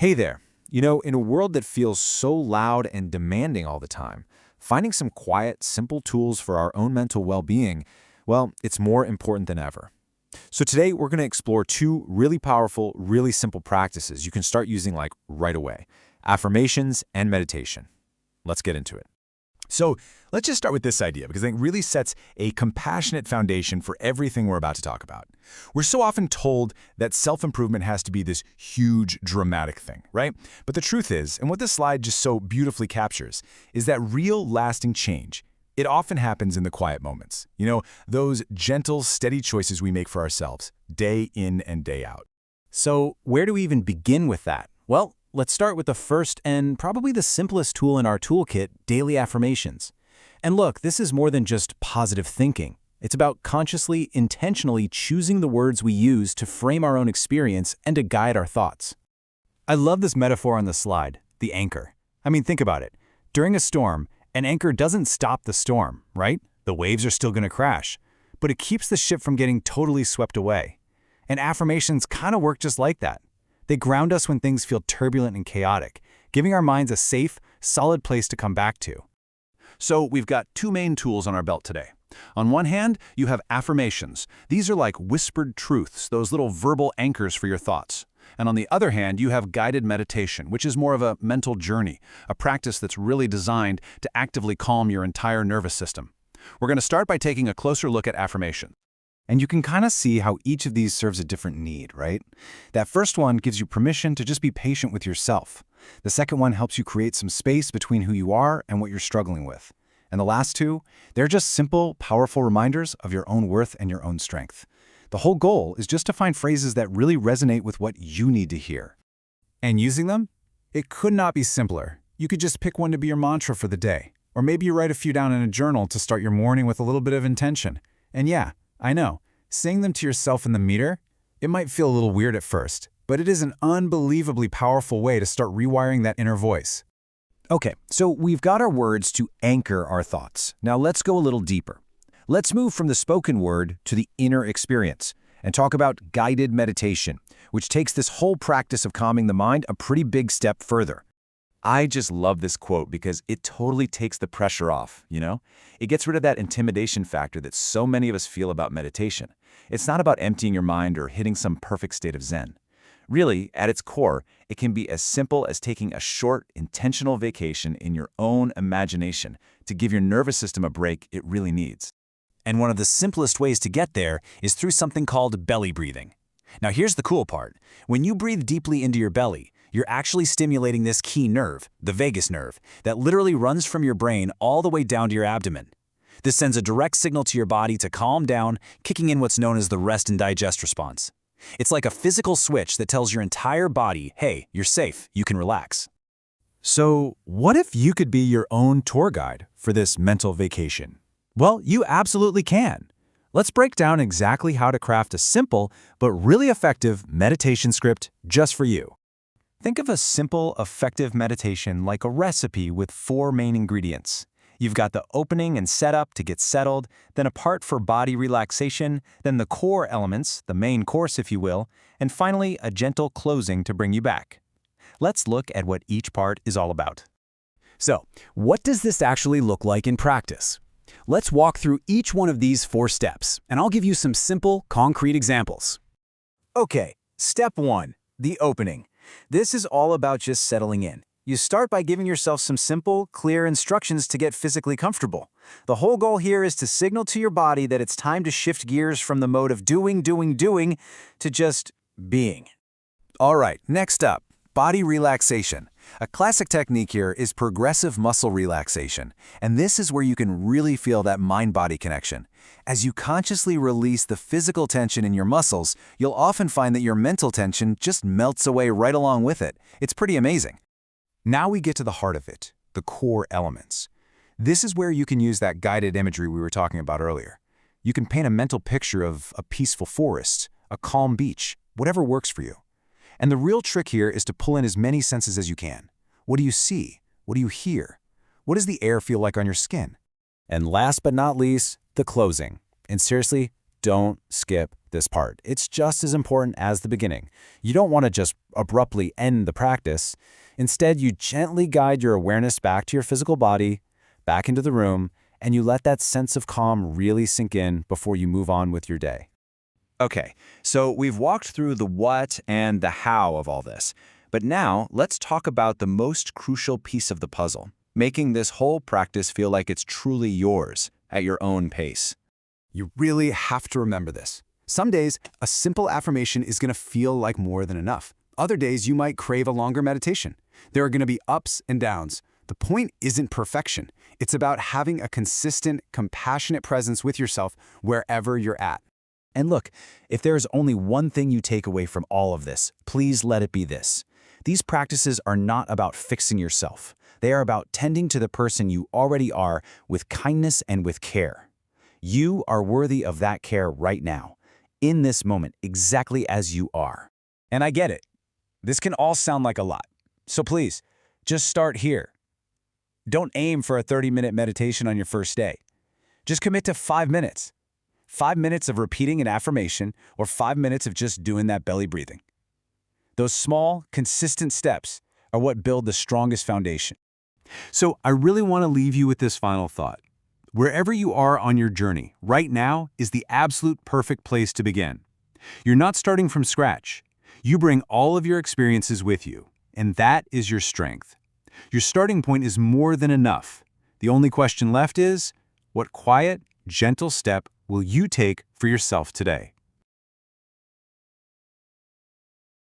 Hey there. In a world that feels so loud and demanding all the time, finding some quiet, simple tools for our own mental well-being, well, it's more important than ever. So today we're going to explore two really powerful, really simple practices you can start using like right away: affirmations and meditation. Let's get into it. So let's just start with this idea because it really sets a compassionate foundation for everything we're about to talk about. We're so often told that self-improvement has to be this huge, dramatic thing, right? But the truth is, and what this slide just so beautifully captures, is that real, lasting change, it often happens in the quiet moments. Those gentle, steady choices we make for ourselves, day in and day out. So where do we even begin with that? Well, let's start with the first and probably the simplest tool in our toolkit, daily affirmations. And look, this is more than just positive thinking. It's about consciously, intentionally choosing the words we use to frame our own experience and to guide our thoughts. I love this metaphor on the slide, the anchor. I mean, think about it. During a storm, an anchor doesn't stop the storm, right? The waves are still going to crash, but it keeps the ship from getting totally swept away. And affirmations kind of work just like that. They ground us when things feel turbulent and chaotic, giving our minds a safe, solid place to come back to. So we've got two main tools on our belt today. On one hand, you have affirmations. These are like whispered truths, those little verbal anchors for your thoughts. And on the other hand, you have guided meditation, which is more of a mental journey, a practice that's really designed to actively calm your entire nervous system. We're going to start by taking a closer look at affirmation. And you can kind of see how each of these serves a different need, right? That first one gives you permission to just be patient with yourself. The second one helps you create some space between who you are and what you're struggling with. And the last two, they're just simple, powerful reminders of your own worth and your own strength. The whole goal is just to find phrases that really resonate with what you need to hear. And using them? It could not be simpler. You could just pick one to be your mantra for the day. Or maybe you write a few down in a journal to start your morning with a little bit of intention. And yeah, I know, saying them to yourself in the mirror, it might feel a little weird at first, but it is an unbelievably powerful way to start rewiring that inner voice. Okay, so we've got our words to anchor our thoughts. Now let's go a little deeper. Let's move from the spoken word to the inner experience and talk about guided meditation, which takes this whole practice of calming the mind a pretty big step further. I just love this quote because it totally takes the pressure off, It gets rid of that intimidation factor that so many of us feel about meditation. It's not about emptying your mind or hitting some perfect state of Zen. Really, at its core, it can be as simple as taking a short, intentional vacation in your own imagination to give your nervous system a break it really needs. And one of the simplest ways to get there is through something called belly breathing. Now here's the cool part. When you breathe deeply into your belly, you're actually stimulating this key nerve, the vagus nerve, that literally runs from your brain all the way down to your abdomen. This sends a direct signal to your body to calm down, kicking in what's known as the rest and digest response. It's like a physical switch that tells your entire body, hey, you're safe, you can relax. So what if you could be your own tour guide for this mental vacation? Well, you absolutely can. Let's break down exactly how to craft a simple but really effective meditation script just for you. Think of a simple, effective meditation like a recipe with 4 main ingredients. You've got the opening and setup to get settled, then a part for body relaxation, then the core elements, the main course if you will, and finally a gentle closing to bring you back. Let's look at what each part is all about. So, what does this actually look like in practice? Let's walk through each one of these 4 steps, and I'll give you some simple, concrete examples. Okay, step 1, the opening. This is all about just settling in. You start by giving yourself some simple, clear instructions to get physically comfortable. The whole goal here is to signal to your body that it's time to shift gears from the mode of doing to just being. All right, next up, body relaxation. A classic technique here is progressive muscle relaxation, and this is where you can really feel that mind-body connection. As you consciously release the physical tension in your muscles, you'll often find that your mental tension just melts away right along with it. It's pretty amazing. Now we get to the heart of it, the core elements. This is where you can use that guided imagery we were talking about earlier. You can paint a mental picture of a peaceful forest, a calm beach, whatever works for you. And the real trick here is to pull in as many senses as you can. What do you see? What do you hear? What does the air feel like on your skin? And last but not least, the closing. And seriously, don't skip this part. It's just as important as the beginning. You don't want to just abruptly end the practice. Instead, you gently guide your awareness back to your physical body, back into the room, and you let that sense of calm really sink in before you move on with your day. Okay, so we've walked through the what and the how of all this. But now, let's talk about the most crucial piece of the puzzle, making this whole practice feel like it's truly yours, at your own pace. You really have to remember this. Some days, a simple affirmation is going to feel like more than enough. Other days, you might crave a longer meditation. There are going to be ups and downs. The point isn't perfection. It's about having a consistent, compassionate presence with yourself wherever you're at. And look, if there's only one thing you take away from all of this, please let it be this. These practices are not about fixing yourself. They are about tending to the person you already are with kindness and with care. You are worthy of that care right now, in this moment, exactly as you are. And I get it. This can all sound like a lot. So please, just start here. Don't aim for a 30-minute meditation on your first day. Just commit to 5 minutes. 5 minutes of repeating an affirmation or 5 minutes of just doing that belly breathing. Those small, consistent steps are what build the strongest foundation. So I really want to leave you with this final thought. Wherever you are on your journey, right now is the absolute perfect place to begin. You're not starting from scratch. You bring all of your experiences with you, and that is your strength. Your starting point is more than enough. The only question left is, what quiet, gentle step will you take for yourself today?